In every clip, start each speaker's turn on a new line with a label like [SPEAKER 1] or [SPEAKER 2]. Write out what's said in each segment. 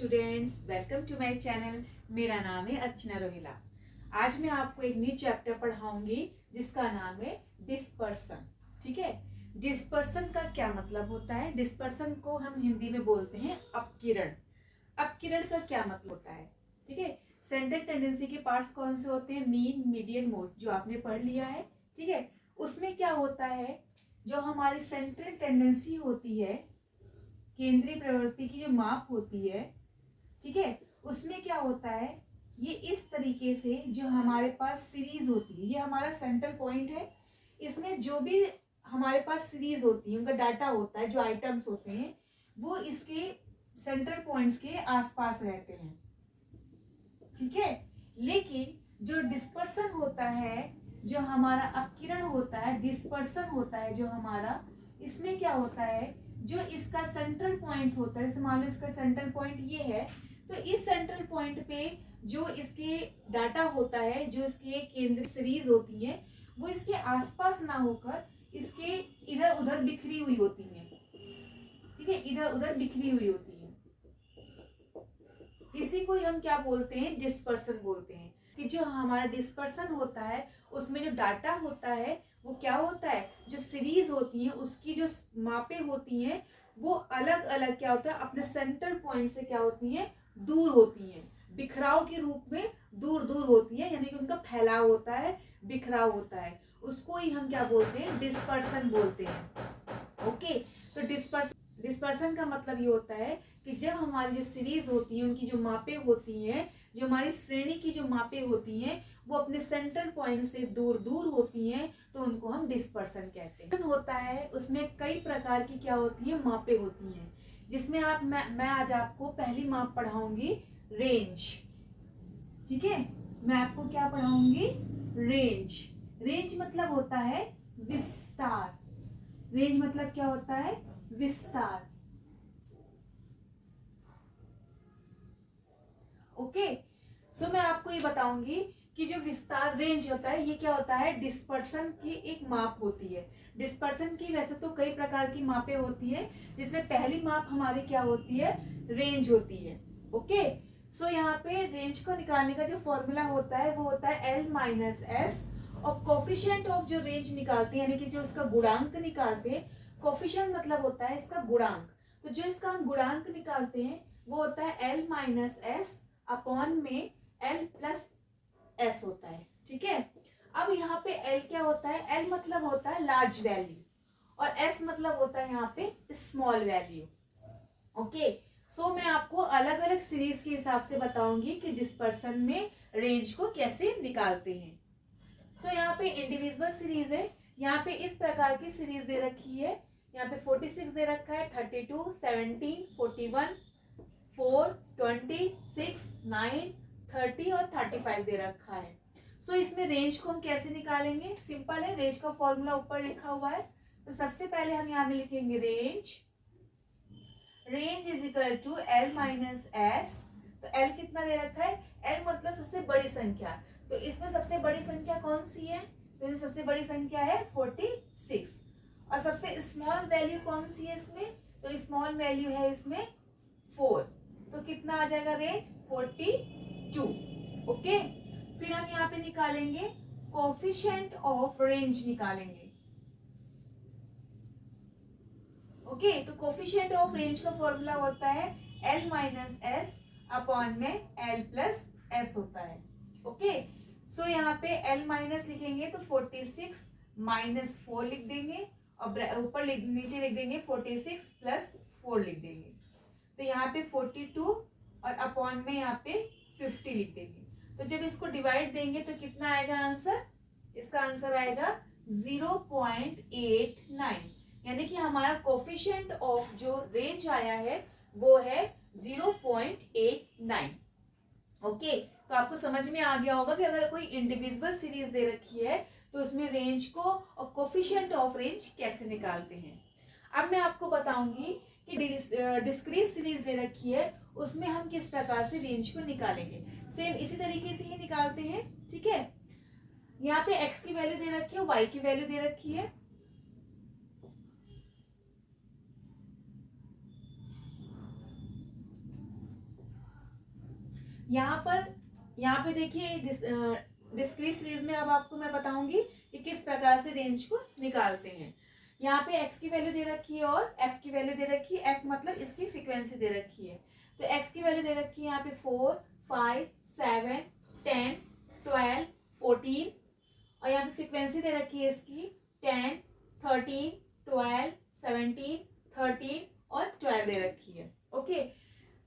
[SPEAKER 1] Students, welcome to my channel. मेरा नाम है अर्चना रोहिला। आज मैं आपको एक न्यू चैप्टर पढ़ाऊंगी जिसका नाम है डिस्पर्सन। ठीक है, डिस्पर्सन का क्या मतलब होता है? डिस्पर्सन को हम हिंदी में बोलते हैं अपकिरण। अपकिरण का क्या मतलब होता है? ठीक है, सेंट्रल टेंडेंसी के पार्ट्स कौन से होते हैं? मीन, मीडियन, मोड, जो आपने पढ़ लिया है। ठीक है, उसमें क्या होता है, जो हमारी सेंट्रल टेंडेंसी होती है, केंद्रीय प्रवृत्ति की जो माप होती है, ठीक है, उसमें क्या होता है, ये इस तरीके से जो हमारे पास सीरीज होती है, ये हमारा सेंट्रल पॉइंट है। इसमें जो भी हमारे पास सीरीज होती है, उनका डाटा होता है, जो आइटम्स होते हैं, वो इसके सेंट्रल पॉइंट्स के आसपास रहते हैं। ठीक है, लेकिन जो डिस्पर्सन होता है, जो हमारा अपकिरण होता है, डिस्पर्सन होता है जो हमारा, इसमें क्या होता है, जो इसका सेंट्रल पॉइंट होता है, जैसे मान लो इसका सेंट्रल पॉइंट ये है, तो इस सेंट्रल पॉइंट पे जो इसके डाटा होता है, जो इसके केंद्र सीरीज होती है, वो इसके आसपास ना होकर इसके इधर उधर बिखरी हुई होती है। ठीक है, इधर उधर बिखरी हुई होती है। इसी को हम क्या बोलते हैं? डिस्पर्सन बोलते हैं। कि जो हमारा डिस्पर्सन होता है, उसमें जो डाटा होता है वो क्या होता है, जो सीरीज होती है उसकी जो मापे होती हैं, वो अलग अलग क्या होता है, अपने सेंट्रल पॉइंट से क्या होती हैं, दूर होती हैं, बिखराव के रूप में दूर दूर होती है, यानी कि उनका फैलाव होता है, बिखराव होता है। उसको ही हम क्या बोलते हैं? डिस्पर्सन बोलते हैं। ओके, तो डिस्पर्सन का मतलब ये होता है कि जब हमारी जो सीरीज होती है, उनकी जो मापे होती हैं, जो हमारी श्रेणी की जो मापे होती हैं, वो अपने सेंट्रल पॉइंट से दूर दूर होती हैं, तो उनको हम डिस्पर्सन कहते हैं। होता है उसमें कई प्रकार की क्या होती है, मापे होती हैं, जिसमें मैं आज आपको पहली माप पढ़ाऊंगी, रेंज। ठीक है, मैं आपको क्या पढ़ाऊंगी? रेंज। रेंज मतलब होता है विस्तार। रेंज मतलब क्या होता है? विस्तार। ओके, सो मैं आपको ये बताऊंगी कि जो विस्तार रेंज होता है, ये क्या होता है? डिस्पर्सन की एक माप होती है। डिस्पर्सन की वैसे तो कई प्रकार की मापे होती है, जिसमें पहली माप हमारी क्या होती है? रेंज होती है। ओके, सो यहाँ पे रेंज को निकालने का जो फॉर्मूला होता है वो होता है L माइनस एस, और कोफिशिएंट ऑफ जो रेंज निकालते हैं, यानी कि जो उसका गुणांक निकालते हैं, कोफिशिएंट मतलब होता है इसका गुणांक, तो जो इसका हम गुणांक निकालते हैं वो होता है L माइनस एस अपॉन में L प्लस एस होता है। ठीक है, अब यहाँ पे L क्या होता है? L मतलब होता है लार्ज वैल्यू, और S मतलब होता है यहाँ पे स्मॉल वैल्यू। ओके, सो मैं आपको अलग अलग सीरीज के हिसाब से बताऊंगी कि डिस्पर्सन में रेंज को कैसे निकालते हैं। सो यहाँ पे इंडिविजुअल सीरीज है, यहाँ पे इस प्रकार की सीरीज दे रखी है। यहाँ पे 46 दे रखा है, 32, 17, 41, 4, 26, 9, 30 और 35 दे रखा है। सो इसमें रेंज को हम कैसे निकालेंगे? सिंपल है, रेंज का फॉर्मूला ऊपर लिखा हुआ है। तो सबसे पहले हम यहाँ में लिखेंगे range. Range is equal to L minus S. तो L कितना दे रखा है? L मतलब सबसे बड़ी संख्या, तो इसमें सबसे बड़ी संख्या कौन सी है? तो सबसे बड़ी संख्या है 46, और सबसे स्मॉल वैल्यू कौन सी है इसमें? तो स्मॉल वैल्यू है इसमें 4, तो कितना आ जाएगा रेंज? 42। ओके, फिर हम यहाँ पे निकालेंगे कोफिशिएंट ऑफ रेंज निकालेंगे। ओके, तो कोफिशिएंट ऑफ रेंज का फॉर्मूला होता है L माइनस एस अपॉन में L प्लस एस होता है। ओके, सो यहाँ पे L माइनस लिखेंगे तो 46 माइनस 4 लिख देंगे, और ऊपर नीचे लिख देंगे 46 प्लस 4 लिख देंगे, तो यहाँ पे 42 और अपॉन में यहाँ पे 50 लिख देंगे। तो जब इसको डिवाइड देंगे तो कितना आएगा आंसर? इसका आंसर आएगा 0.89, यानी कि हमारा कोफिशिएंट ऑफ जो रेंज आया है वो है 0.89। ओके, तो आपको समझ में आ गया होगा कि अगर कोई इंडिविजुअल सीरीज दे रखी है तो उसमें रेंज को और कोफिशिएंट ऑफ रेंज कैसे निकालते हैं। अब मैं आपको बताऊंगी कि डिस्क्रीट सीरीज दे रखी है, उसमें हम किस प्रकार से रेंज को निकालेंगे। सेम इसी तरीके से ही निकालते हैं। ठीक है, यहाँ पे x की वैल्यू दे रखी है, y की वैल्यू दे रखी है। यहाँ पे देखिए डिस्क्रीट सीरीज में अब आपको मैं बताऊंगी कि किस प्रकार से रेंज को निकालते हैं। यहाँ पे x की वैल्यू दे रखी है और f की वैल्यू दे रखी है। f मतलब इसकी फ्रीक्वेंसी दे रखी है। तो x की वैल्यू दे रखी है यहाँ पे 4, 5, 7, 10, 12, 14 और यहाँ पे फ्रीक्वेंसी दे रखी है इसकी 10, 13, 12, 17, 13 और 12 दे रखी है। ओके,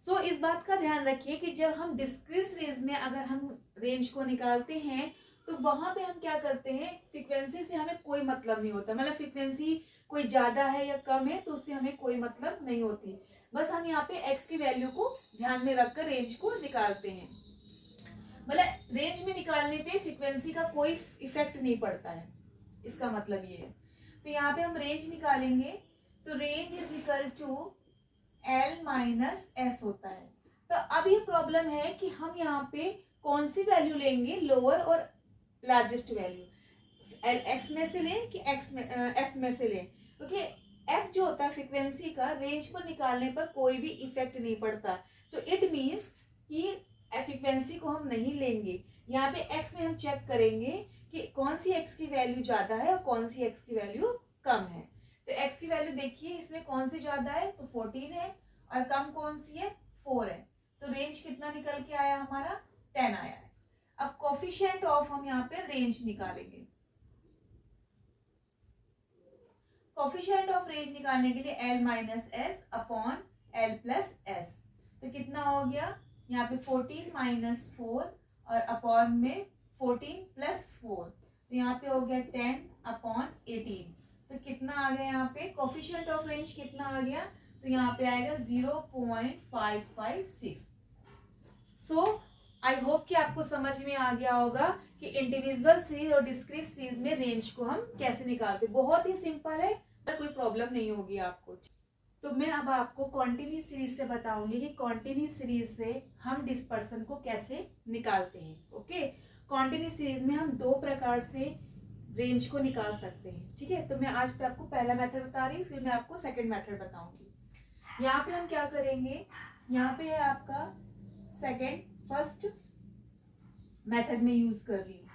[SPEAKER 1] सो इस बात का ध्यान रखिए कि जब हम डिस्क्रीट सीरीज में अगर हम रेंज को निकालते हैं तो वहां पे हम क्या करते हैं, फ्रीक्वेंसी से हमें कोई मतलब नहीं होता। मतलब फ्रीक्वेंसी कोई ज्यादा है या कम है तो उससे हमें कोई मतलब नहीं होती। बस हम यहाँ पे x की वैल्यू को ध्यान में रखकर रेंज को निकालते हैं। मतलब रेंज में निकालने पे फ्रीक्वेंसी का कोई इफेक्ट नहीं पड़ता है, इसका मतलब ये है। तो यहाँ पे हम रेंज निकालेंगे तो range is equal to L minus S होता है। तो अब ये प्रॉब्लम है कि हम यहाँ पे कौन सी वैल्यू लेंगे, लोअर और लार्जेस्ट वैल्यू, x में से लें कि x में f में से लें, क्योंकि f जो होता है फ्रीक्वेंसी का रेंज पर निकालने पर कोई भी इफेक्ट नहीं पड़ता। तो इट मीन्स कि फ्रीक्वेंसी को हम नहीं लेंगे। यहाँ पे x में हम चेक करेंगे कि कौन सी x की वैल्यू ज्यादा है और कौन सी x की वैल्यू कम है। तो x की वैल्यू देखिए इसमें कौन सी ज्यादा है, तो 14 है और कम कौन सी है, 4 है। तो रेंज कितना निकल के आया हमारा, 10 आया है। अब कोफिशिएंट ऑफ हम यहाँ पे रेंज निकालेंगे। कोफिशिएंट ऑफ रेंज निकालने के लिए L minus S upon L plus S. तो कितना हो गया, यहाँ पे 14 माइनस 4 और अपॉन में 14 प्लस 4, तो यहाँ पे हो गया 10 अपॉन 18। तो कितना आ गया यहाँ पे, कोफिशिएंट ऑफ रेंज कितना आ गया, तो यहाँ पे आएगा 0.556। सो आई होप कि आपको समझ में आ गया होगा कि इंडिविजुअल सीरीज और डिस्क्रीट सीरीज में रेंज को हम कैसे निकालते। बहुत ही सिंपल है, कोई प्रॉब्लम नहीं होगी आपको। तो मैं अब आपको कॉन्टिन्यूस सीरीज से बताऊंगी कि कॉन्टिन्यूस सीरीज से हम डिस्पर्सन को कैसे निकालते हैं। ओके, कॉन्टिन्यूस सीरीज में हम दो प्रकार से रेंज को निकाल सकते हैं। ठीक है, तो मैं आज पे आपको पहला मेथड बता रही हूँ, फिर मैं आपको सेकंड मेथड बताऊंगी। यहाँ पे हम क्या करेंगे, यहाँ पे है आपका सेकंड, फर्स्ट मेथड में यूज कर रही हूँ।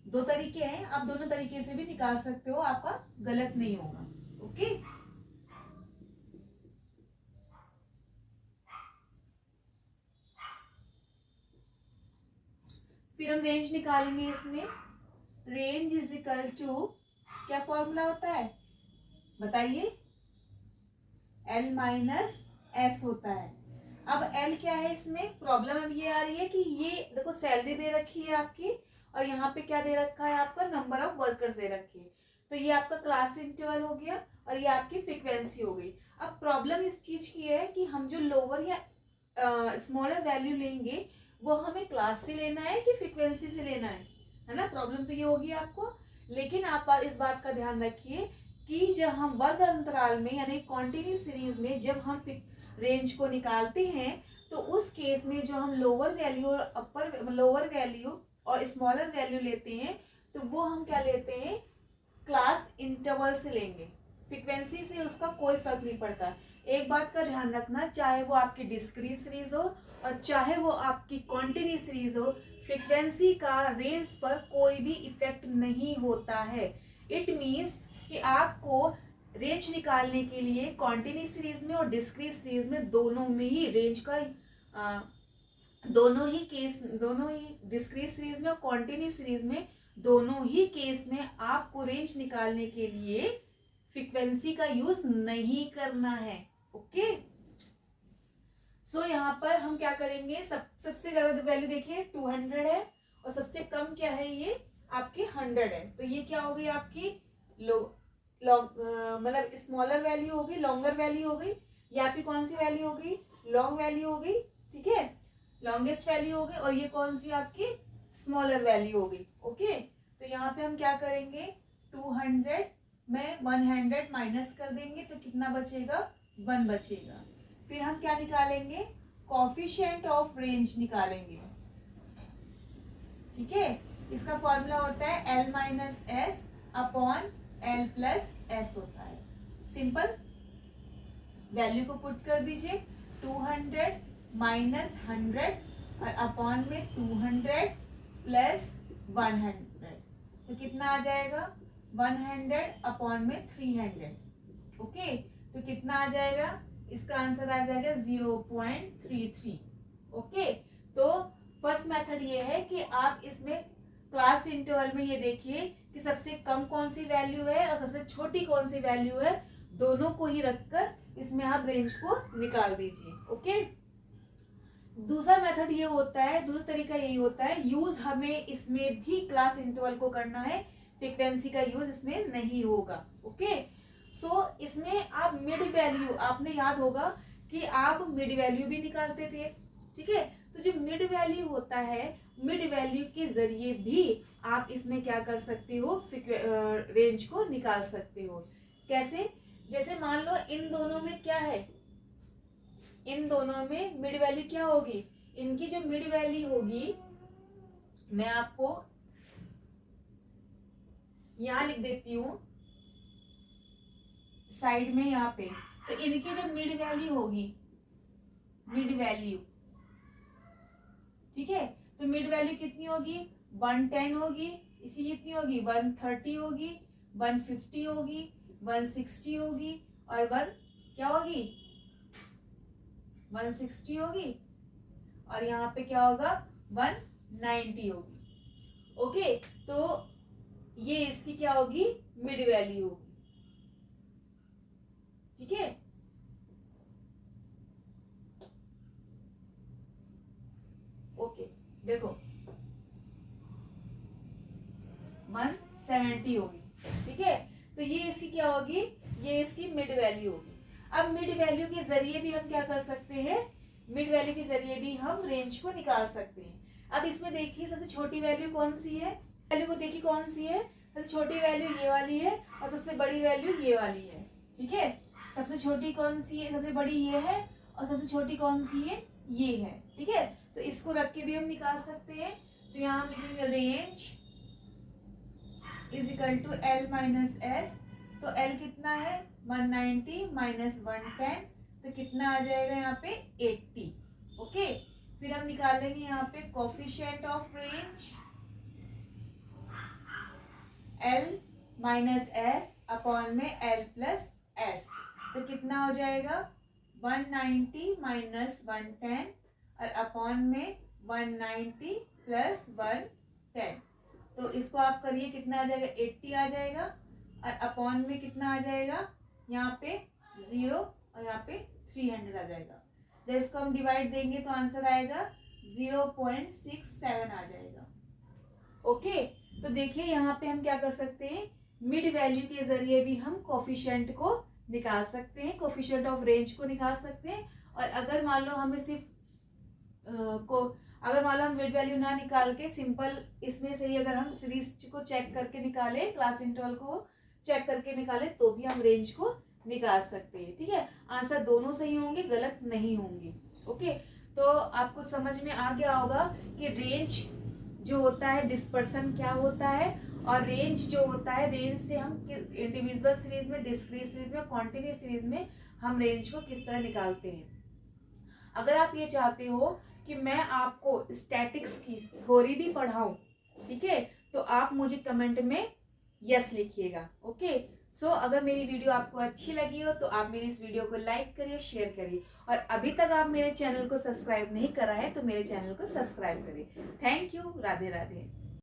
[SPEAKER 1] दो तरीके हैं, आप दोनों तरीके से भी निकाल सकते हो, आपका गलत नहीं होगा। ओके, फिर हम रेंज निकालेंगे। इसमें रेंज इज इक्वल टू, क्या फॉर्मूला होता है बताइए, L माइनस एस होता है। अब L क्या है, इसमें प्रॉब्लम अब ये आ रही है कि ये देखो सैलरी दे रखी है आपकी और यहाँ पे क्या दे रखा है आपका, नंबर ऑफ वर्कर्स दे रखी है। तो ये आपका क्लास इंटरवल हो गया और ये आपकी फ्रीक्वेंसी हो गई। अब प्रॉब्लम इस चीज की है कि हम जो लोअर या स्मॉलर वैल्यू लेंगे वो हमें क्लास से लेना है कि फ्रीक्वेंसी से लेना है ना। प्रॉब्लम तो ये होगी आपको। लेकिन आप इस बात का ध्यान रखिए कि जब हम वर्ग अंतराल में यानी कॉन्टिन्यूस सीरीज में जब हम रेंज को निकालते हैं तो उस केस में जो हम लोअर वैल्यू और अपर लोअर वैल्यू और स्मॉलर वैल्यू लेते हैं तो वो हम क्या लेते हैं, क्लास इंटरवल से लेंगे। फ्रीक्वेंसी से उसका कोई फर्क नहीं पड़ता। एक बात का ध्यान रखना, चाहे वो आपकी डिस्क्रीट सीरीज हो और चाहे वो आपकी कॉन्टिन्यूस सीरीज हो, फ्रीक्वेंसी का रेंज पर कोई भी इफेक्ट नहीं होता है। इट मीन्स कि आपको रेंज निकालने के लिए कॉन्टिन्यूस सीरीज में और डिस्क्रीट सीरीज में दोनों में ही रेंज का दोनों ही डिस्क्रीट सीरीज में और कॉन्टिन्यूस सीरीज में दोनों ही केस में आपको रेंज निकालने के लिए फ्रीक्वेंसी का यूज नहीं करना है। ओके, सो यहाँ पर हम क्या करेंगे, सबसे ज्यादा वैल्यू देखिए 200 है और सबसे कम क्या है, ये आपकी 100 है। तो ये क्या हो गई आपकी मतलब स्मॉलर वैल्यू हो गई, लॉन्गर वैल्यू हो गई। ये आपकी कौन सी वैल्यू हो गई, लॉन्ग वैल्यू हो गई। ठीक है, लॉन्गेस्ट वैल्यू हो गई और ये कौन सी आपकी स्मॉलर वैल्यू हो गई। ओके, तो यहाँ पे हम क्या करेंगे, 200 में 100 माइनस कर देंगे तो कितना बचेगा, 1 बचेगा। फिर हम क्या निकालेंगे, कोफिशिएंट ऑफ रेंज निकालेंगे। ठीक है, इसका फॉर्मूला होता है L minus S upon L plus S होता है। सिंपल, वैल्यू को पुट कर दीजिए, 200 माइनस 100 और अपॉन में 200 प्लस 100, तो कितना आ जाएगा 100 अपॉन में 300। ओके, तो कितना आ जाएगा, इसका आंसर आ जाएगा 0.33। ओके, तो फर्स्ट मेथड ये है कि आप इसमें क्लास इंटरवल में ये देखिए कि सबसे कम कौन सी वैल्यू है और सबसे छोटी कौन सी वैल्यू है, दोनों को ही रखकर इसमें आप रेंज को निकाल दीजिए। ओके, दूसरा मेथड ये होता है, दूसरा तरीका यही होता है, यूज हमें इसमें भी क्लास इंटरवल को करना है, फ्रीक्वेंसी का यूज इसमें नहीं होगा। ओके, सो इसमें आप मिड वैल्यू, आपने याद होगा कि आप मिड वैल्यू भी निकालते थे, ठीक है। तो जो मिड वैल्यू होता है, मिड वैल्यू के जरिए भी आप इसमें क्या कर सकते हो, रेंज को निकाल सकते हो। कैसे, जैसे मान लो इन दोनों में क्या है, इन दोनों में मिड वैल्यू क्या होगी, इनकी जो मिड वैल्यू होगी, मैं आपको यहां लिख देती हूं साइड में यहाँ पे। तो इनकी जो मिड वैल्यू होगी, मिड वैल्यू, ठीक है, तो मिड वैल्यू कितनी होगी, 110 होगी, इसी कितनी होगी 130 होगी, 150 होगी, 160 होगी, और 1 क्या होगी 160 होगी, और यहाँ पे क्या होगा 190 होगी। ओके, तो ये इसकी क्या होगी, मिड वैल्यू होगी, ठीक है। ओके, देखो 170 होगी, ठीक है, तो ये इसकी क्या होगी, ये इसकी मिड वैल्यू होगी। अब मिड वैल्यू के जरिए भी हम क्या कर सकते हैं, मिड वैल्यू के जरिए भी हम रेंज को निकाल सकते हैं। अब इसमें देखिए सबसे छोटी वैल्यू कौन सी है, वैल्यू को देखिए कौन सी है, सबसे छोटी वैल्यू ये वाली है और सबसे बड़ी वैल्यू ये वाली है, ठीक है। सबसे छोटी कौन सी है, सबसे बड़ी ये है, और सबसे छोटी कौन सी है, ये है, ठीक है। तो इसको रख के भी हम निकाल सकते हैं। तो यहाँ हम लिखेंगे range is equal to L minus S. तो एल कितना है 190 माइनस 110, तो कितना आ जाएगा यहाँ पे 80। ओके, फिर हम निकालेंगे यहाँ पे coefficient of range, L minus S upon में एल प्लस एस, तो कितना हो जाएगा 190 माइनस 110 और अपॉन में 190 प्लस 110, तो इसको आप करिए कितना आ जाएगा 80 आ जाएगा, और अपॉन में कितना आ जाएगा यहाँ पे 0 और यहाँ पे 300 आ जाएगा। जब इसको हम डिवाइड देंगे तो आंसर आएगा 0.67 आ जाएगा। ओके, तो देखिए यहाँ पे हम क्या कर सकते हैं, मिड वैल्यू के जरिए भी हम कोफिशिएंट को निकाल सकते हैं, कोफिशिएंट ऑफ रेंज को निकाल सकते हैं। और अगर मान लो हमें सिर्फ अगर मान लो हम मिड वैल्यू ना निकाल के सिंपल इसमें से ही अगर हम सीरीज को चेक करके निकाले, क्लास इंटरवल को चेक करके निकाले, तो भी हम रेंज को निकाल सकते हैं, ठीक है। आंसर दोनों सही होंगे, गलत नहीं होंगे। ओके, तो आपको समझ में आ गया होगा कि रेंज जो होता है डिस्पर्सन क्या होता है, और रेंज जो होता है, रेंज से हम इंडिविजुअल सीरीज में, डिस्क्रीट सीरीज में, कॉन्टिन्यूअस सीरीज में हम रेंज को किस तरह निकालते हैं। अगर आप ये चाहते हो कि मैं आपको स्टैटिक्स की थ्योरी भी पढ़ाऊं, ठीक है, तो आप मुझे कमेंट में यस लिखिएगा। ओके, सो अगर मेरी वीडियो आपको अच्छी लगी हो तो आप मेरी इस वीडियो को लाइक करिए, शेयर करिए, और अभी तक आप मेरे चैनल को सब्सक्राइब नहीं करा है तो मेरे चैनल को सब्सक्राइब करिए। Thank you, Radhe Radhe.